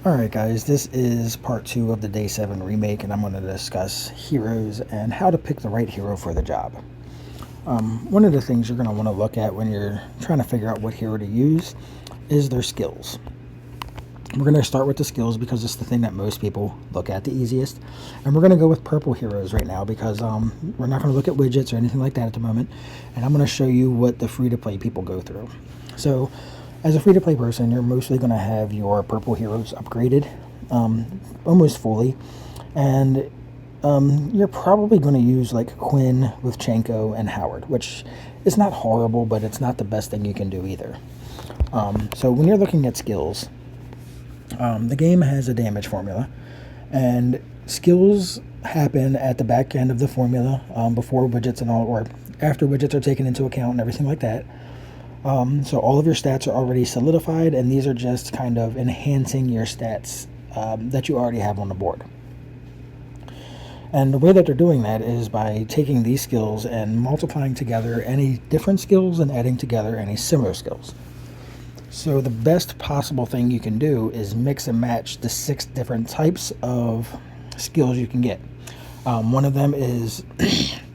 Alright guys, this is part 2 of the Day 7 remake, and I'm going to discuss heroes and how to pick the right hero for the job. One of the things you're going to want to look at when you're trying to figure out what hero to use is their skills. We're going to start with the skills because it's the thing that most people look at the easiest. And we're going to go with purple heroes right now because we're not going to look at widgets or anything like that at the moment. And I'm going to show you what the free-to-play people go through. So, as a free-to-play person, you're mostly going to have your purple heroes upgraded almost fully. And you're probably going to use like Quinn with Chanko and Howard, which is not horrible, but it's not the best thing you can do either. So when you're looking at skills, the game has a damage formula, and skills happen at the back end of the formula before widgets and all, or after widgets are taken into account and everything like that. So all of your stats are already solidified, and these are just kind of enhancing your stats that you already have on the board. And the way that they're doing that is by taking these skills and multiplying together any different skills and adding together any similar skills. So the best possible thing you can do is mix and match the 6 different types of skills you can get. One of them is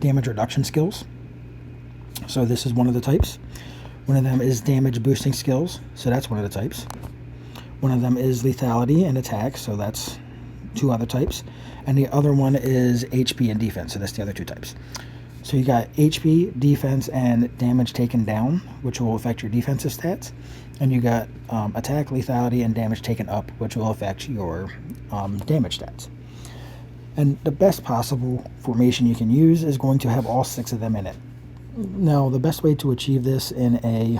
damage reduction skills. So this is one of the types. One of them is damage boosting skills, so that's one of the types. One of them is lethality and attack, so that's 2 other types. And the other one is HP and defense, so that's the other 2 types. So you got HP, defense, and damage taken down, which will affect your defensive stats. And you got attack, lethality, and damage taken up, which will affect your damage stats. And the best possible formation you can use is going to have all 6 of them in it. Now, the best way to achieve this in a,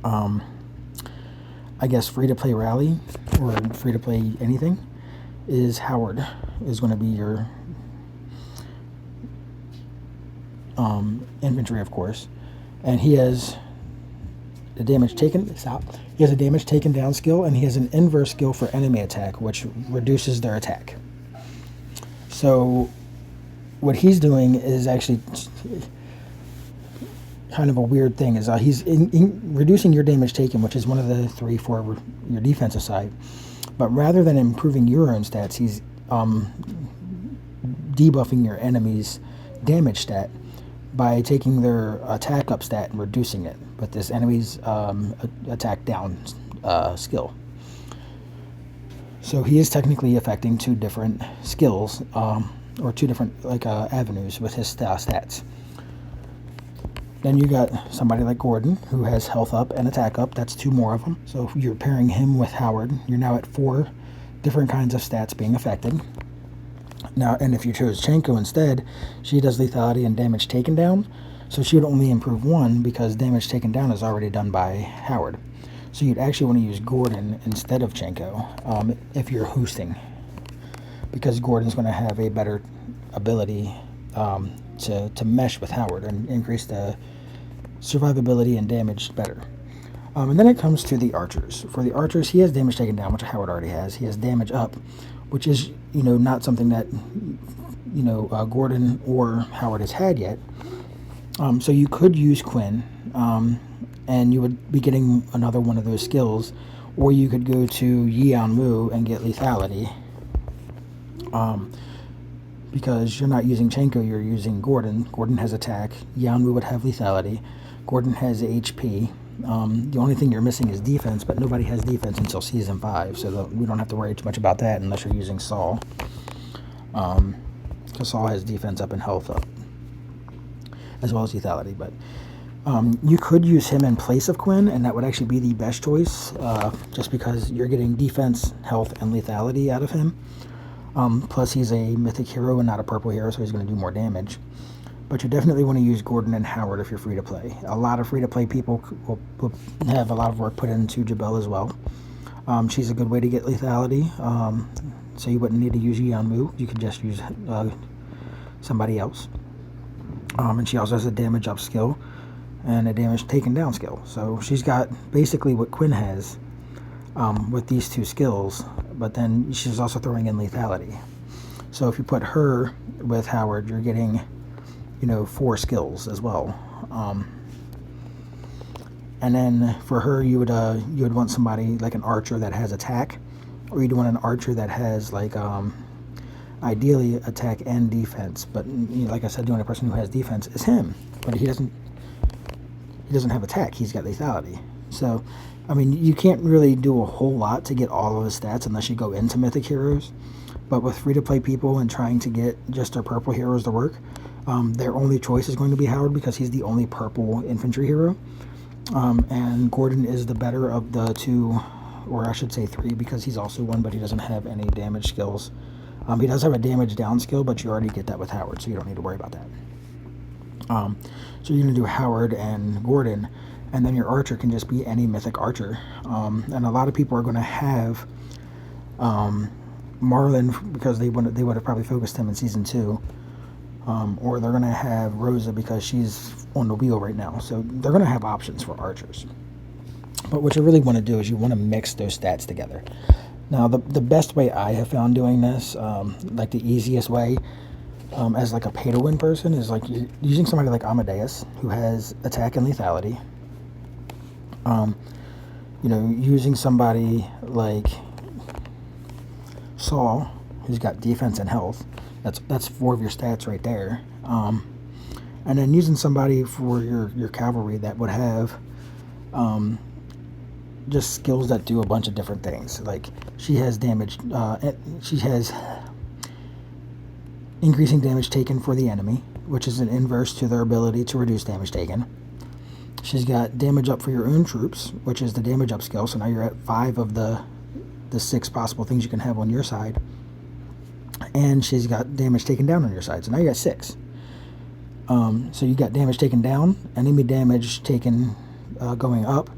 I guess, free-to-play rally, or free-to-play anything, is Howard is going to be your infantry, of course. And he has the damage taken, he has a damage taken down skill, and he has an inverse skill for enemy attack, which reduces their attack. So, what he's doing is actually kind of a weird thing, is he's reducing your damage taken, which is one of the 3 for your defensive side, but rather than improving your own stats, he's debuffing your enemy's damage stat by taking their attack up stat and reducing it with this enemy's attack down skill. So he is technically affecting 2 different skills, or 2 different avenues with his stats. Then you got somebody like Gordon, who has health up and attack up. That's 2 more of them. So if you're pairing him with Howard, you're now at 4 different kinds of stats being affected. Now, and if you chose Chanko instead, she does lethality and damage taken down. So she would only improve 1 because damage taken down is already done by Howard. So you'd actually want to use Gordon instead of Chanko if you're hosting, because Gordon's going to have a better ability to mesh with Howard and increase the survivability and damage better. And then it comes to the archers. For the archers, he has damage taken down, which Howard already has. He has damage up, which is not something that Gordon or Howard has had yet. So you could use Quinn, and you would be getting another one of those skills, or you could go to Yeon Woo and get lethality. Because you're not using Chanko, you're using Gordon. Gordon has attack. Yeon Woo would have lethality. Gordon has HP. The only thing you're missing is defense, but nobody has defense until Season 5, so we don't have to worry too much about that unless you're using Saul. Because Saul has defense up and health up, as well as lethality. But you could use him in place of Quinn, and that would actually be the best choice, just because you're getting defense, health, and lethality out of him. Plus, he's a mythic hero and not a purple hero, so he's going to do more damage. But you definitely want to use Gordon and Howard if you're free to play. A lot of free to play people will have a lot of work put into Jabel as well. She's a good way to get lethality, so you wouldn't need to use Yeon Woo. You could just use somebody else. And she also has a damage up skill and a damage taken down skill. So she's got basically what Quinn has with these 2 skills, but then she's also throwing in lethality. So if you put her with Howard, you're getting 4 skills as well. And then for her, you would want somebody like an archer that has attack, or you want an archer that has like ideally attack and defense. But like I said, the only person who has defense is him, but he doesn't have attack. He's got lethality. So, I mean, you can't really do a whole lot to get all of his stats unless you go into Mythic Heroes. But with free-to-play people and trying to get just their purple heroes to work, their only choice is going to be Howard because he's the only purple infantry hero. And Gordon is the better of the two, or I should say three, because he's also one, but he doesn't have any damage skills. He does have a damage down skill, but you already get that with Howard, so you don't need to worry about that. So you're going to do Howard and Gordon, and then your archer can just be any mythic archer. And a lot of people are going to have Marlin because they would have probably focused him in Season 2. Or they're going to have Rosa because she's on the wheel right now. So they're going to have options for archers. But what you really want to do is you want to mix those stats together. Now, the best way I have found doing this, like the easiest way, as like a pay-to-win person, is like using somebody like Amadeus, who has attack and lethality. Using somebody like Saul, who's got defense and health. That's 4 of your stats right there. And then using somebody for your cavalry that would have just skills that do a bunch of different things. Like she has damage. She has increasing damage taken for the enemy, which is an inverse to their ability to reduce damage taken. She's got damage up for your own troops, which is the damage up skill. So now you're at 5 of the 6 possible things you can have on your side. And she's got damage taken down on your side. So now you got 6. So you got damage taken down, enemy damage taken going up.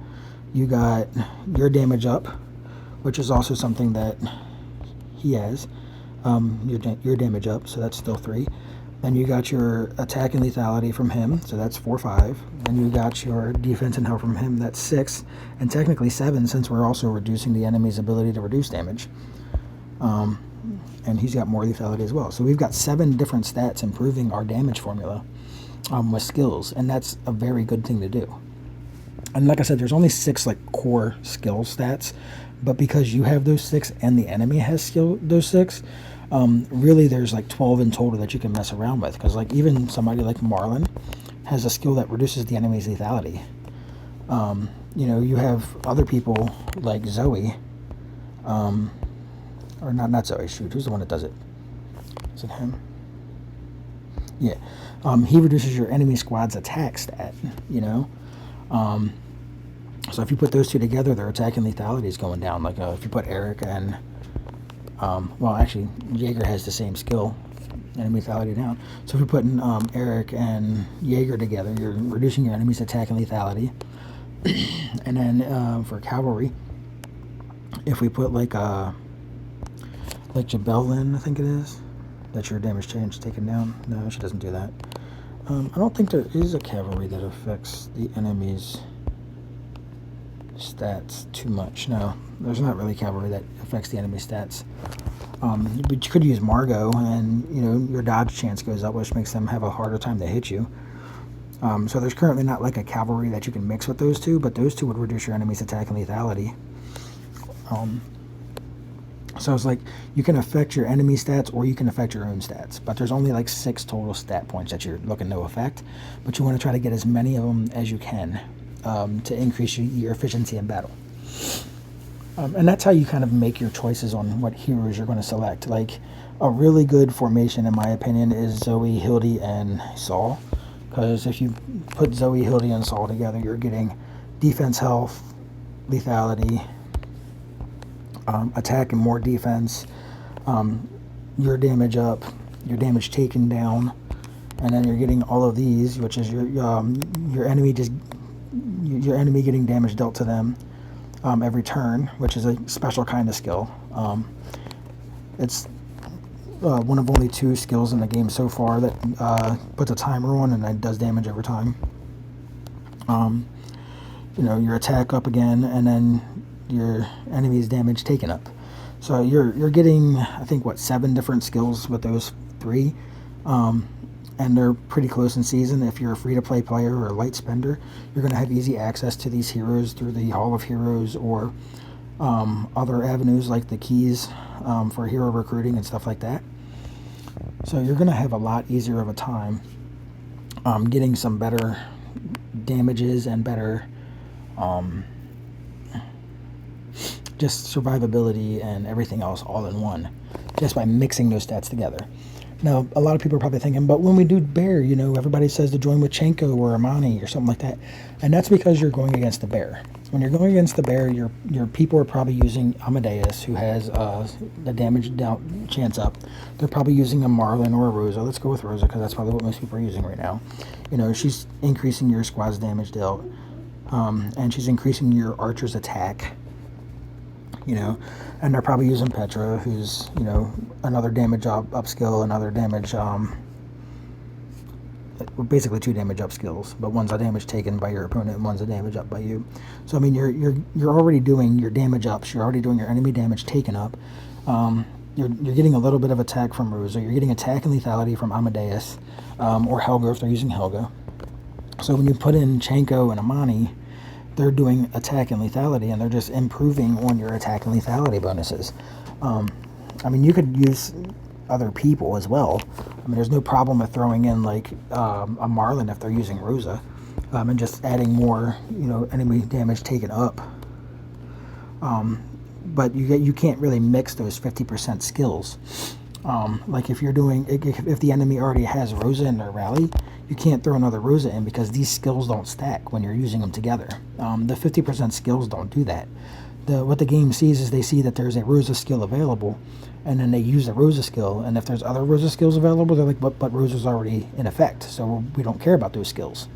You got your damage up, which is also something that he has. Your damage up, so that's still 3. Then you got your attack and lethality from him, so that's 4, 5. Then you got your defense and health from him, that's 6. And technically 7, since we're also reducing the enemy's ability to reduce damage. And he's got more lethality as well. So we've got 7 different stats improving our damage formula with skills, and that's a very good thing to do. And like I said, there's only 6 like core skill stats, but because you have those 6 and the enemy has those 6, really there's like 12 in total that you can mess around with. Because like even somebody like Marlin has a skill that reduces the enemy's lethality. You have other people like Zoe, or not Zoe. Shoot, who's the one that does it? Is it him? Yeah. He reduces your enemy squad's attack stat. So if you put those two together, their attack and lethality is going down. Like if you put Eric and, actually, Jaeger has the same skill, enemy lethality down. So if you're putting Eric and Jaeger together, you're reducing your enemy's attack and lethality. And then for cavalry, if we put like Jabellin, I think it is, that's your damage change taken down. No, she doesn't do that. I don't think there is a cavalry that affects the enemy's stats too much. No, there's not really cavalry that affects the enemy stats. But you could use Margot, and your dodge chance goes up, which makes them have a harder time to hit you. So there's currently not like a cavalry that you can mix with those two, but those two would reduce your enemy's attack and lethality. So it's like you can affect your enemy stats or you can affect your own stats, but there's only like 6 total stat points that you're looking to affect, but you want to try to get as many of them as you can to increase your efficiency in battle. And that's how you kind of make your choices on what heroes you're going to select. Like a really good formation, in my opinion, is Zoe, Hildy, and Saul, because if you put Zoe, Hildy, and Saul together, you're getting defense, health, lethality, attack and more defense, your damage up, your damage taken down, and then you're getting all of these, which is your enemy getting damage dealt to them every turn, which is a special kind of skill. It's one of only 2 skills in the game so far that puts a timer on and then does damage every time. Your attack up again, and then your enemy's damage taken up. So you're getting, I think, 7 different skills with those 3, and they're pretty close in season. If you're a free-to-play player or a light spender, you're going to have easy access to these heroes through the Hall of Heroes or other avenues like the keys for hero recruiting and stuff like that. So you're going to have a lot easier of a time getting some better damages and better just survivability and everything else all in one, just by mixing those stats together. Now, a lot of people are probably thinking, but when we do bear, everybody says to join with Chenko or Amani or something like that. And that's because you're going against the bear. When you're going against the bear, your people are probably using Amadeus, who has the damage down chance up. They're probably using a Marlin or a Rosa. Let's go with Rosa because that's probably what most people are using right now. She's increasing your squad's damage dealt, and she's increasing your archer's attack. And they're probably using Petra, who's, another damage upskill, another damage, basically 2 damage up skills, but one's a damage taken by your opponent and one's a damage up by you. So, I mean, you're already doing your damage ups, you're already doing your enemy damage taken up. You're getting a little bit of attack from Rosa, you're getting attack and lethality from Amadeus, or Helga if they're using Helga. So when you put in Chenko and Amani, they're doing attack and lethality, and they're just improving on your attack and lethality bonuses. I mean, you could use other people as well. I mean, there's no problem with throwing in like a Marlin if they're using Rosa, and just adding more, enemy damage taken up. But you can't really mix those 50% skills. Like if the enemy already has Rosa in their rally, you can't throw another Rosa in because these skills don't stack when you're using them together. The 50% skills don't do that. What the game sees is they see that there's a Rosa skill available, and then they use the Rosa skill, and if there's other Rosa skills available, they're like, but Rosa's already in effect, so we don't care about those skills.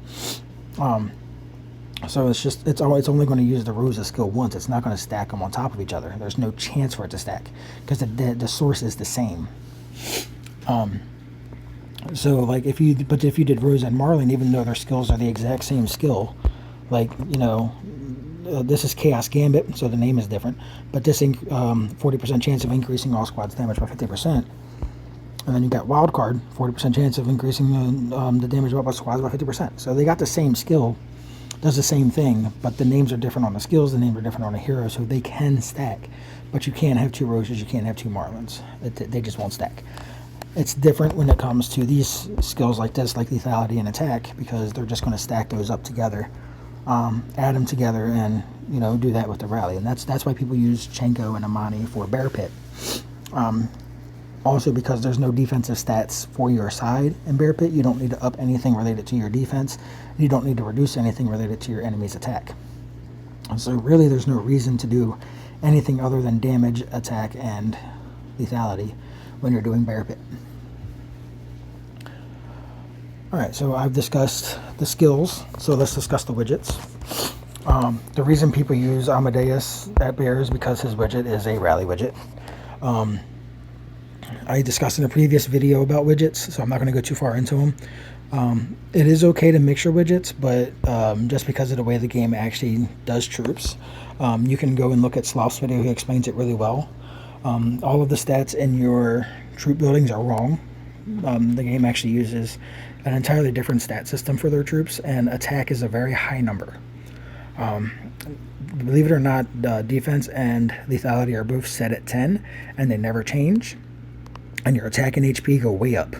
So it's only going to use the Rosa skill once. It's not going to stack them on top of each other. There's no chance for it to stack because the source is the same. So like if you did Rosa and Marlin, even though their skills are the exact same skill, like this is Chaos Gambit, so the name is different, but this 40% chance of increasing all squads damage by 50%. And then you got Wild Card, 40% chance of increasing the damage by squads by 50%. So they got the same skill, does the same thing, but the names are different on the skills, the names are different on the hero, so they can stack. But you can't have 2 Rosas, you can't have 2 Marlins. They just won't stack. It's different when it comes to these skills like this, like lethality and attack, because they're just going to stack those up together, add them together, and do that with the rally. And that's why people use Chenko and Amani for Bear Pit. Also, because there's no defensive stats for your side in Bear Pit, you don't need to up anything related to your defense. You don't need to reduce anything related to your enemy's attack. So really, there's no reason to do anything other than damage, attack, and lethality when you're doing Bear Pit. Alright, so I've discussed the skills, so let's discuss the widgets. The reason people use Amadeus at Bear is because his widget is a rally widget. I discussed in a previous video about widgets, so I'm not going to go too far into them. It is okay to mix your widgets, but just because of the way the game actually does troops, you can go and look at Sloth's video. He explains it really well. All of the stats in your troop buildings are wrong. The game actually uses an entirely different stat system for their troops, and attack is a very high number. Believe it or not, defense and lethality are both set at 10, and they never change. And your attack and HP go way up.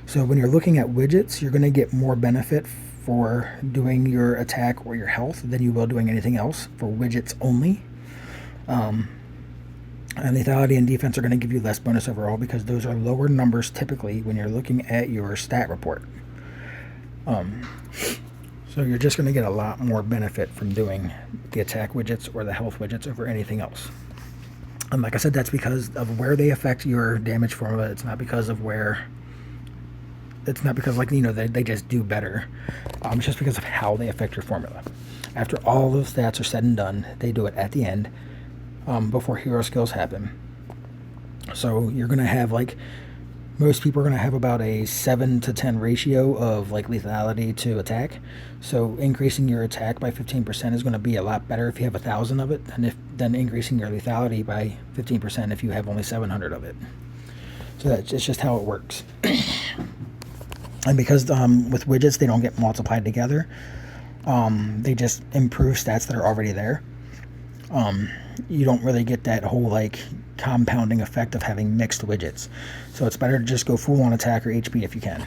So when you're looking at widgets, you're going to get more benefit for doing your attack or your health than you will doing anything else for widgets only. And lethality and defense are going to give you less bonus overall because those are lower numbers typically when you're looking at your stat report. So you're just going to get a lot more benefit from doing the attack widgets or the health widgets over anything else. And like I said, that's because of where they affect your damage formula. It's not because of where... It's not because, like, they just do better. It's just because of how they affect your formula. After all those stats are said and done, they do it at the end, before hero skills happen. So you're going to have, like, most people are going to have about a 7 to 10 ratio of, like, lethality to attack. So increasing your attack by 15% is going to be a lot better if you have 1,000 of it than increasing your lethality by 15% if you have only 700 of it. So it's just how it works. And because with widgets they don't get multiplied together, they just improve stats that are already there. You don't really get that whole like compounding effect of having mixed widgets. So it's better to just go full on attack or HP if you can.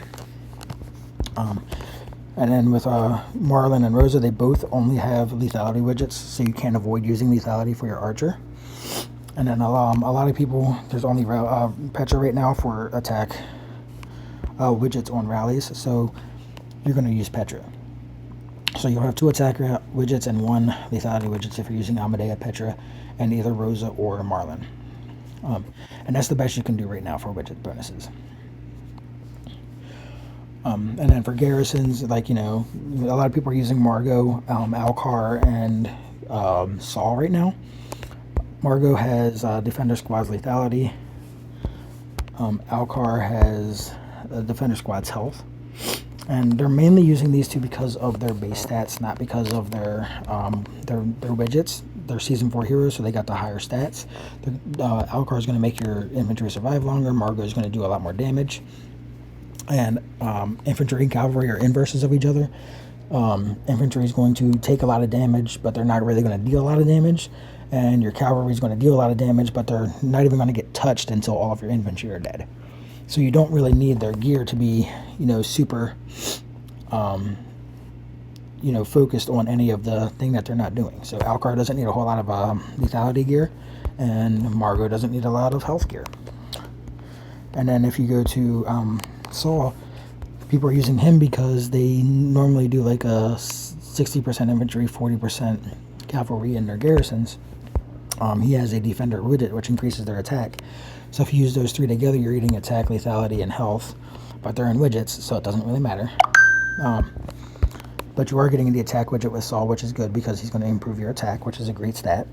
And then with Marlin and Rosa, they both only have lethality widgets, so you can't avoid using lethality for your archer. And then a lot of people, there's only Petra right now for attack widgets on rallies, so you're going to use Petra. So you'll have 2 attack widgets and 1 lethality widgets if you're using Amadea, Petra, and either Rosa or Marlin. And that's the best you can do right now for widget bonuses. And then for garrisons, like, a lot of people are using Margot, Alcar, and Saul right now. Margot has Defender Squad's lethality. Alcar has Defender Squad's health. And they're mainly using these two because of their base stats, not because of their widgets. They're Season 4 heroes, so they got the higher stats. Alcar is going to make your infantry survive longer. Margot is going to do a lot more damage. And infantry and cavalry are inverses of each other. Infantry is going to take a lot of damage, but they're not really going to deal a lot of damage. And your cavalry is going to deal a lot of damage, but they're not even going to get touched until all of your infantry are dead. So you don't really need their gear to be, super, focused on any of the thing that they're not doing. So Alcar doesn't need a whole lot of lethality gear, and Margot doesn't need a lot of health gear. And then if you go to Saul, people are using him because they normally do like a 60% infantry, 40% cavalry in their garrisons. He has a defender widget, which increases their attack. So if you use those 3 together, you're eating attack, lethality, and health, but they're in widgets, so it doesn't really matter. But you are getting the attack widget with Saul, which is good because he's going to improve your attack, which is a great stat.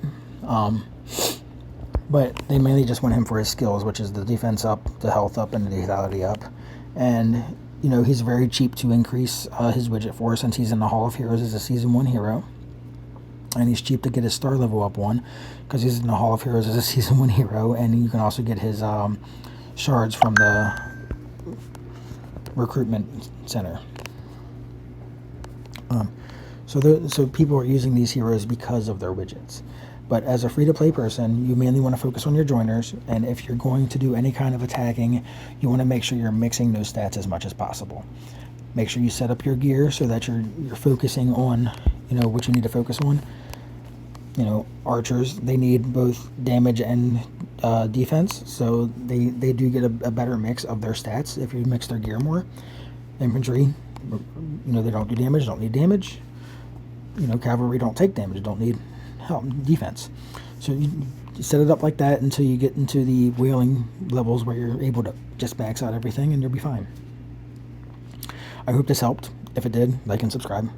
But they mainly just want him for his skills, which is the defense up, the health up, and the lethality up. And, he's very cheap to increase his widget for since he's in the Hall of Heroes as a Season 1 hero. And he's cheap to get his star level up 1 because he's in the Hall of Heroes as a Season 1 hero. And you can also get his shards from the recruitment center. So people are using these heroes because of their widgets. But as a free-to-play person, you mainly want to focus on your joiners, and if you're going to do any kind of attacking, you want to make sure you're mixing those stats as much as possible. Make sure you set up your gear so that you're focusing on, what you need to focus on. Archers, they need both damage and defense, so they do get a better mix of their stats if you mix their gear more. Infantry, they don't do damage, don't need damage. Cavalry don't take damage, don't need defense. So you set it up like that until you get into the whaling levels where you're able to just max out everything and you'll be fine. I hope this helped. If it did, like and subscribe.